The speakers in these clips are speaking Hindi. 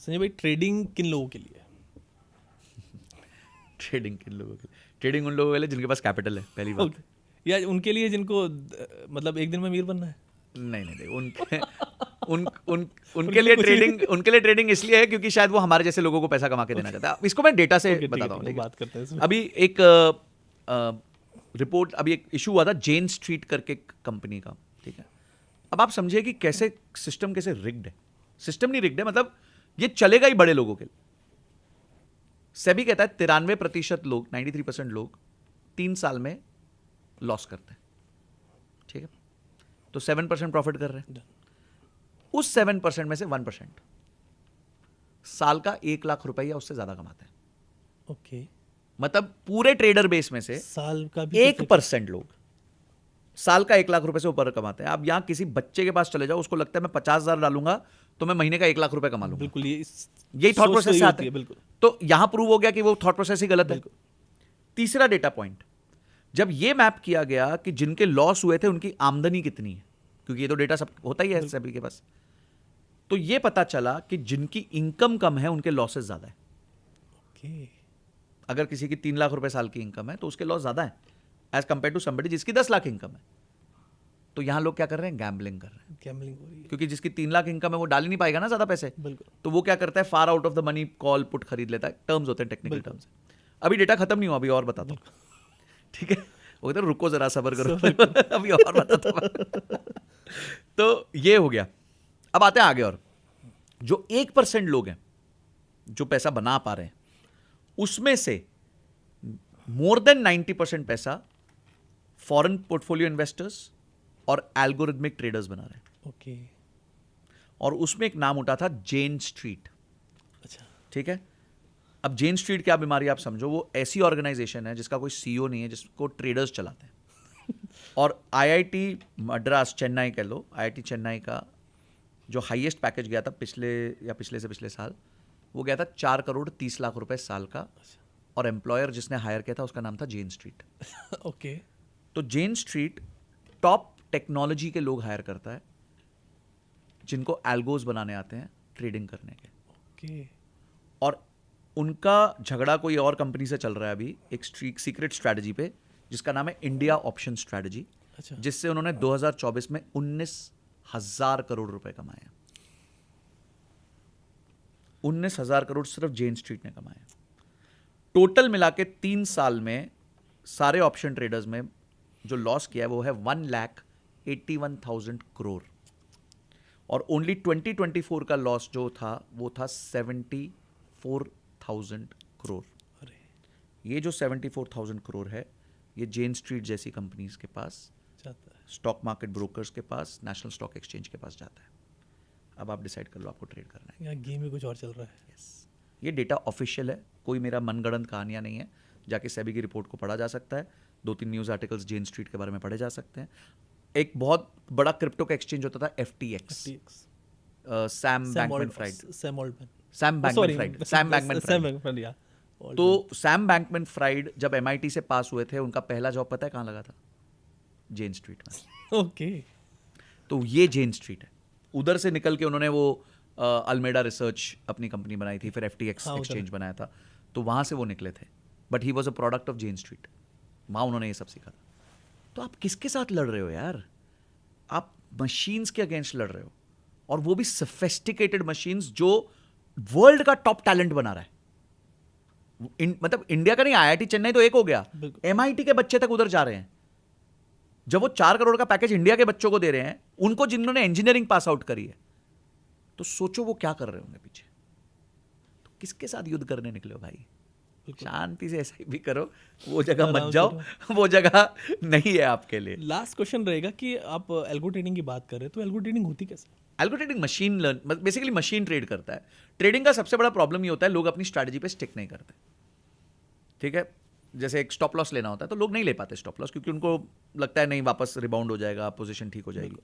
संजय भाई, ट्रेडिंग किन लोगों के लिए? ट्रेडिंग किन लोगों के लिए? ट्रेडिंग उन लोगों के लिए जिनके पास कैपिटल है, पहली बात। या उनके लिए जिनको मतलब एक दिन में अमीर बनना है? नहीं, उनके लिए ट्रेडिंग इसलिए है क्योंकि शायद वो हमारे जैसे लोगों को पैसा कमा के देना चाहता है। इसको मैं डेटा से बताता हूँ। बात करते हैं इसमें। अभी एक रिपोर्ट, अभी एक इशू हुआ था जेन स्ट्रीट करके कंपनी का, ठीक है। अब आप समझिए कि कैसे सिस्टम कैसे रिग्ड है। सिस्टम नहीं रिग्ड है, मतलब ये चलेगा ही बड़े लोगों के लिए। सेबी कहता है 93% लोग, 93% लोग 3 साल में लॉस करते हैं, ठीक है। तो 7% प्रॉफिट कर रहे हैं। उस 7% में से 1% साल का 1 लाख रुपया उससे ज्यादा कमाते हैं। ओके। मतलब पूरे ट्रेडर बेस में से साल का भी 1% लोग साल का 1 लाख रुपए से ऊपर कमाते हैं। आप यहां किसी बच्चे के पास चले जाओ, उसको लगता है मैं 50,000 डालूंगा तो मैं महीने का 1 लाख रुपए कमा लूंगा। बिल्कुल, यही थॉट प्रोसेस से आता है। बिल्कुल। तो यहां प्रूव हो गया कि वो थॉट प्रोसेस ही गलत है। तीसरा डेटा पॉइंट, जब ये मैप किया गया कि जिनके लॉस हुए थे उनकी आमदनी कितनी है, क्योंकि ये तो डेटा सब होता ही है सभी के पास, तो ये पता चला कि जिनकी इनकम कम है उनके लॉसेस ज्यादा है। ओके। अगर किसी की 3 लाख रुपए साल की इनकम है तो उसके लॉस ज्यादा है एज कंपेयर टू समबडी जिसकी 10 लाख इनकम है। तो यहां लोग क्या कर रहे हैं? गैम्बलिंग कर रहे हैं। गैम्बलिंग हो रही है, क्योंकि जिसकी 3 लाख इनकम है वो डाल ही नहीं पाएगा ना ज्यादा पैसे। बिल्कुल। तो वो क्या करता है? Far out of the money call put खरीद लेता है। टर्म्स होते हैं, टेक्निकल टर्म्स। अभी डेटा खत्म नहीं हुआ, अभी और बताता हूं, ठीक है। वो कहते हैं रुको जरा, सब्र करो, अभी और बताता हूं। तो ये हो गया। अब आते हैं आगे। और जो 1% लोग हैं जो पैसा बना पा रहे हैं, उसमें से मोर देन 90% पैसा फॉरेन पोर्टफोलियो इन्वेस्टर्स और एल्गोरिथमिक ट्रेडर्स बना रहे हैं। ओके। और उसमें एक नाम उठा था जेन स्ट्रीट। अच्छा। ठीक है। अब जेन स्ट्रीट क्या बीमारी आप समझो, वो ऐसी ऑर्गेनाइजेशन है जिसका कोई सीईओ नहीं है, जिसको ट्रेडर्स चलाते हैं। और आईआईटी मद्रास, चेन्नई कह लो, आईआईटी चेन्नई का जो हाईएस्ट पैकेज गया था पिछले से पिछले साल, वो गया था 4 करोड़ 30 लाख रुपए साल का। और एम्प्लॉयर जिसने हायर किया था उसका नाम था जेन स्ट्रीट। ओके। तो जेन स्ट्रीट टॉप टेक्नोलॉजी के लोग हायर करता है जिनको एल्गोज बनाने आते हैं ट्रेडिंग करने के। ओके। और उनका झगड़ा कोई और कंपनी से चल रहा है अभी, एक सीक्रेट स्ट्रैटेजी पे, जिसका नाम है इंडिया ऑप्शन स्ट्रैटेजी। अच्छा। जिससे उन्होंने 2024 में 19,000 करोड़ रुपए कमाए। 19,000 करोड़ सिर्फ जेन स्ट्रीट ने कमाए। टोटल मिला के 3 साल में सारे ऑप्शन ट्रेडर्स में जो लॉस किया है वो है 1,81,000 करोड़। और ओनली 2024 का लॉस जो था वो था 74,000 करोड़। अरे, ये जो 74,000 करोड़ है, ये जेन स्ट्रीट जैसी कंपनीज के पास जाता है। स्टॉक मार्केट ब्रोकर्स के पास, नेशनल स्टॉक एक्सचेंज के पास जाता है। अब आप डिसाइड कर लो आपको ट्रेड करना है। यहाँ गेम में कुछ और चल रहा है। यस, ये डेटा ऑफिशियल है, कोई मेरा मनगढ़ंत कहानियां नहीं है। जाके सेबी की रिपोर्ट को पढ़ा जा सकता है, 2-3 न्यूज़ आर्टिकल्स जेन स्ट्रीट के बारे में पढ़े जा सकते हैं। एक बहुत बड़ा क्रिप्टो का एक्सचेंज होता था FTX, सैम बैंकमैन फ्राइड। तो सैम बैंकमैन फ्राइड जब MIT से पास हुए थे, उनका पहला जॉब पता है कहाँ लगा था? जेन स्ट्रीट में। ओके। तो ये जेन स्ट्रीट है। उधर से निकल के उन्होंने वो अल्मेडा रिसर्च अपनी कंपनी बनाई थी, फिर FTX एक्सचेंज बनाया था। तो वहां से वो निकले थे, but he was a product of Jane Street. वहां उन्होंने ये सब सीखा था। तो आप किसके साथ लड़ रहे हो यार? आप मशीन्स के अगेंस्ट लड़ रहे हो, और वो भी सोफिस्टिकेटेड मशीन्स जो वर्ल्ड का टॉप टैलेंट बना रहा है। मतलब इंडिया का नहीं, IIT चेन्नई तो एक हो गया, MIT के बच्चे तक उधर जा रहे हैं। जब वो 4 करोड़ का पैकेज इंडिया के बच्चों को दे रहे हैं, उनको जिन्होंने इंजीनियरिंग पास आउट करी है, तो सोचो वो क्या कर रहे होंगे पीछे। तो किसके साथ युद्ध करने निकले हो भाई? शांति से ऐसा भी करो, वो जगह मत जाओ, वो जगह नहीं है आपके लिए। लास्ट क्वेश्चन रहेगा कि आप एल्गो ट्रेडिंग की बात कर रहे हैं, तो एल्गो ट्रेडिंग होती कैसे? Algo trading machine learn, basically machine trade करता है। ट्रेडिंग का सबसे बड़ा प्रॉब्लम ये होता है, लोग अपनी स्ट्रैटेजी पे स्टिक नहीं करते। ठीक है, जैसे एक स्टॉप लॉस लेना होता है तो लोग नहीं ले पाते स्टॉप लॉस, क्योंकि उनको लगता है नहीं वापस रिबाउंड हो जाएगा, पोजीशन ठीक हो जाएगी।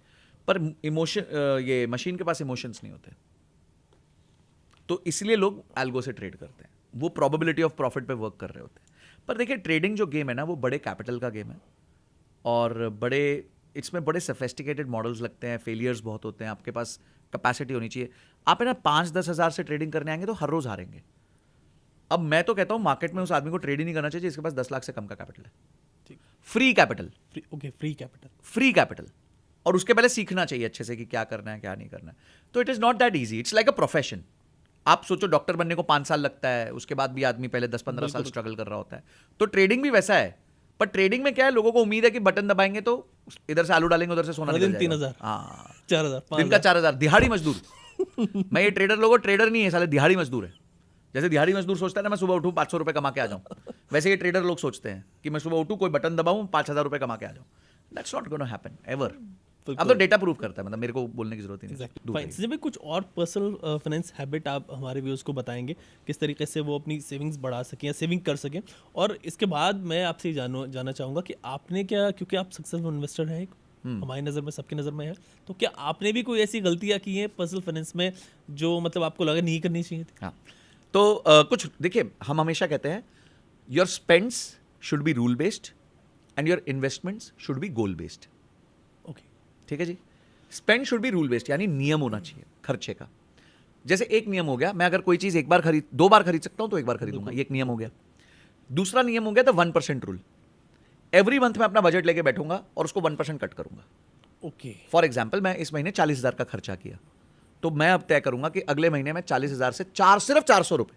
पर इमोशन, ये मशीन के पास इमोशंस नहीं होते, तो इसलिए लोग एल्गो से ट्रेड करते हैं। वो प्रोबेबिलिटी ऑफ प्रॉफिट पे वर्क कर रहे होते हैं। पर देखिए, ट्रेडिंग जो गेम है ना, वो बड़े कैपिटल का गेम है, और इसमें बड़े सोफिस्टिकेटेड मॉडल्स लगते हैं, फेलियर्स बहुत होते हैं, आपके पास कैपेसिटी होनी चाहिए। आप है ना 5-10 हज़ार से ट्रेडिंग करने आएंगे तो हर रोज हारेंगे। अब मैं तो कहता हूं मार्केट में उस आदमी को ट्रेड ही नहीं करना चाहिए जिसके पास 10 लाख से कम का कैपिटल है। ठीक। Free capital, free capital, free capital. और उसके पहले सीखना चाहिए अच्छे से कि क्या करना है क्या नहीं करना है। तो it is not that easy, it's like a profession. आप सोचो डॉक्टर बनने को 5 साल लगता है, उसके बाद भी आदमी पहले 10-15 साल स्ट्रगल कर रहा होता है। तो ट्रेडिंग भी वैसा है, पर ट्रेडिंग में क्या है, लोगों को उम्मीद है कि बटन दबाएंगे तो इधर से आलू डालेंगे उधर से सोना निकल जाएगा। 3,000, हाँ, 4,000, दिन का 4,000, दिहाड़ी मजदूर। मैं ये ट्रेडर लोगों ट्रेडर नहीं है साले, दिहाड़ी मजदूर है। जैसे दिहाड़ी मजदूर सोचता है ना मैं सुबह उठूं 500 रुपए कमा के आ जाऊं, वैसे ये ट्रेडर लोग सोचते हैं कि मैं सुबह उठूं कोई बटन दबाऊं 5,000 रुपए कमा के आ जाऊं। That's not gonna happen ever. अब तो डेटा प्रूव करता है, मतलब मेरे को बोलने की जरूरत ही नहीं। फाइन। संजय भाई, कुछ और पर्सनल फाइनेंस हैबिट आप हमारे व्यूअर्स को बताएंगे, किस तरीके से वो अपनी सेविंग्स बढ़ा सकें या सेविंग कर सकें? और इसके बाद मैं आपसे ये जानना चाहूँगा कि आपने क्या, क्योंकि आप सक्सेसफुल इन्वेस्टर हैं, हमारी नज़र में, सबकी नज़र में है, तो क्या आपने भी कोई ऐसी गलतियाँ की हैं पर्सनल फाइनेंस में जो मतलब आपको लगा नहीं करनी चाहिए थी? हाँ, तो कुछ देखिए, हम हमेशा कहते हैं your spends should be rule based and your investments should be goal based. Okay, ठीक है जी। Spend should be rule based, यानी नियम होना चाहिए खर्चे का। जैसे एक नियम हो गया, मैं अगर कोई चीज दो बार खरीद सकता हूं तो एक बार खरीदूंगा, ये एक नियम हो गया। दूसरा नियम हो गया द 1% रूल। एवरी मंथ मैं अपना बजट लेके बैठूंगा और उसको 1% कट करूंगा। ओके, फॉर एग्जाम्पल, मैं इस महीने 40,000 का खर्चा किया, तो मैं अब तय करूंगा कि अगले महीने मैं 40,000 से सिर्फ 400 रुपए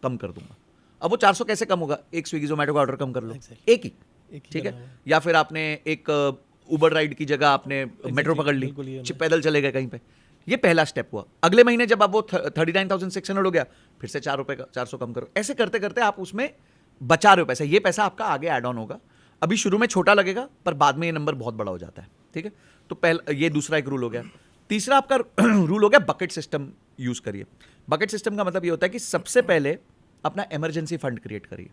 कम कर दूंगा। अब वो 400 कैसे कम होगा? एक स्विगी जोमेटो का ऑर्डर कम कर लो, एक ही, ठीक है। या फिर आपने एक उबर राइड की जगह आपने मेट्रो पकड़ ली, पैदल चले गए कहीं पे। ये पहला स्टेप हुआ। अगले महीने जब आप वो 39,600 हो गया, फिर से 4 रुपए का 400 कम करो। ऐसे करते करते आप उसमें बचा रहे हो पैसा। ये पैसा आपका आगे ऐड ऑन होगा। अभी शुरू में छोटा लगेगा, पर बाद में ये नंबर बहुत बड़ा हो जाता है, ठीक है। तो पहला, ये दूसरा एक रूल हो गया। तीसरा आपका रूल हो गया बकेट सिस्टम यूज करिए। बकेट सिस्टम का मतलब ये होता है कि सबसे पहले अपना इमरजेंसी फंड क्रिएट करिए।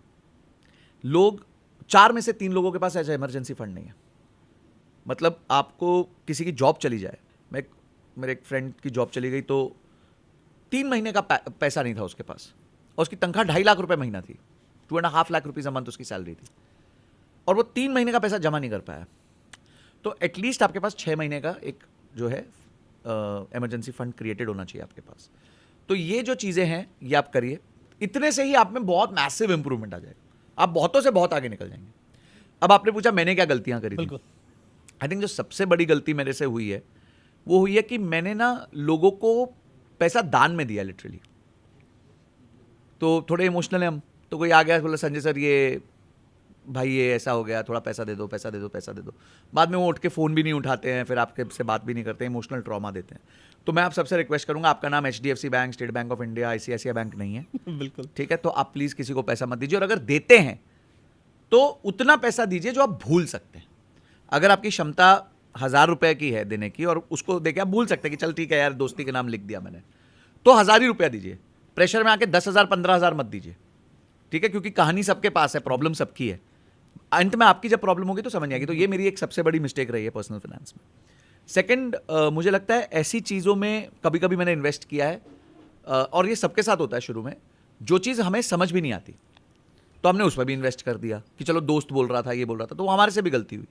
लोग 4 में से 3 लोगों के पास ऐसा इमरजेंसी फंड नहीं है। मतलब आपको किसी की जॉब चली जाए, मेरे एक फ्रेंड की जॉब चली गई तो 3 महीने का पैसा नहीं था उसके पास, और उसकी तनख्वाह 2.5 लाख रुपए महीना थी, 2.5 लाख रुपीज अ मंथ उसकी सैलरी थी, और वो 3 महीने का पैसा जमा नहीं कर पाया। तो एटलीस्ट आपके पास 6 महीने का एक जो है इमरजेंसी फंड क्रिएटेड होना चाहिए आपके पास। तो ये जो चीज़ें हैं ये आप करिए। इतने से ही आप में बहुत मैसिव इंप्रूवमेंट आ जाएगा, आप बहुतों से बहुत आगे निकल जाएंगे। अब आपने पूछा मैंने क्या गलतियां करी थी। आई थिंक जो सबसे बड़ी गलती मेरे से हुई है वो हुई है कि मैंने ना लोगों को पैसा दान में दिया लिटरली। तो थोड़े इमोशनल है हम, तो कोई आ गया बोला संजय सर ये भाई ये ऐसा हो गया, थोड़ा पैसा दे दो, पैसा दे दो, पैसा दे दो। बाद में वो उठ के फ़ोन भी नहीं उठाते हैं, फिर आपके से बात भी नहीं करते, इमोशनल ट्रॉमा देते हैं। तो मैं आप सबसे रिक्वेस्ट करूंगा, आपका नाम HDFC bank, state bank of India, ICICI bank नहीं है, बिल्कुल, ठीक है। तो आप प्लीज़ किसी को पैसा मत दीजिए, और अगर देते हैं तो उतना पैसा दीजिए जो आप भूल सकते हैं। अगर आपकी क्षमता 1,000 रुपये की है देने की, और उसको देके आप भूल सकते हैं कि चल ठीक है यार दोस्ती के नाम लिख दिया मैंने, तो 1,000 ही रुपया दीजिए। प्रेशर में आके 10,000 15,000 मत दीजिए, ठीक है, क्योंकि कहानी सबके पास है, प्रॉब्लम सबकी है। अंत में आपकी जब प्रॉब्लम होगी तो समझ आएगी। तो ये मेरी एक सबसे बड़ी मिस्टेक रही है पर्सनल फाइनेंस में। सेकंड, मुझे लगता है ऐसी चीज़ों में कभी कभी मैंने इन्वेस्ट किया है, और ये सबके साथ होता है शुरू में, जो चीज़ हमें समझ भी नहीं आती तो हमने उस पर भी इन्वेस्ट कर दिया कि चलो दोस्त बोल रहा था, ये बोल रहा था, तो वो हमारे से भी गलती हुई।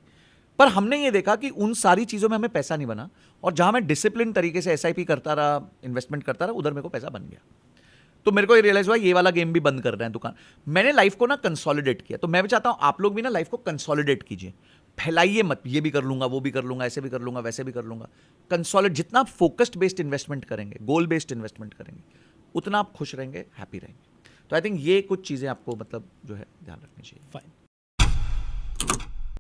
पर हमने ये देखा कि उन सारी चीज़ों में हमें पैसा नहीं बना, और जहाँ मैं डिसिप्लिन तरीके से SIP करता रहा, इन्वेस्टमेंट करता रहा, उधर मेरे को पैसा बन गया। तो मेरे को ये रियलाइज हुआ ये वाला गेम भी बंद कर रहे हैं दुकान। मैंने लाइफ को ना कंसोलिडेट किया। तो मैं भी चाहता हूँ आप लोग भी ना लाइफ को कंसोलिडेट कीजिए, फैलाइए मत, ये भी कर लूंगा, वो भी कर लूंगा, ऐसे भी कर लूंगा, वैसे भी कर लूंगा। कंसोलिडेट, जितना फोकस्ड बेस्ड इन्वेस्टमेंट करेंगे, गोल बेस्ड इन्वेस्टमेंट करेंगे, उतना आप खुश रहेंगे, हैप्पी रहेंगे। तो आई थिंक ये कुछ चीज़ें आपको मतलब जो है ध्यान रखनी चाहिए। फाइन।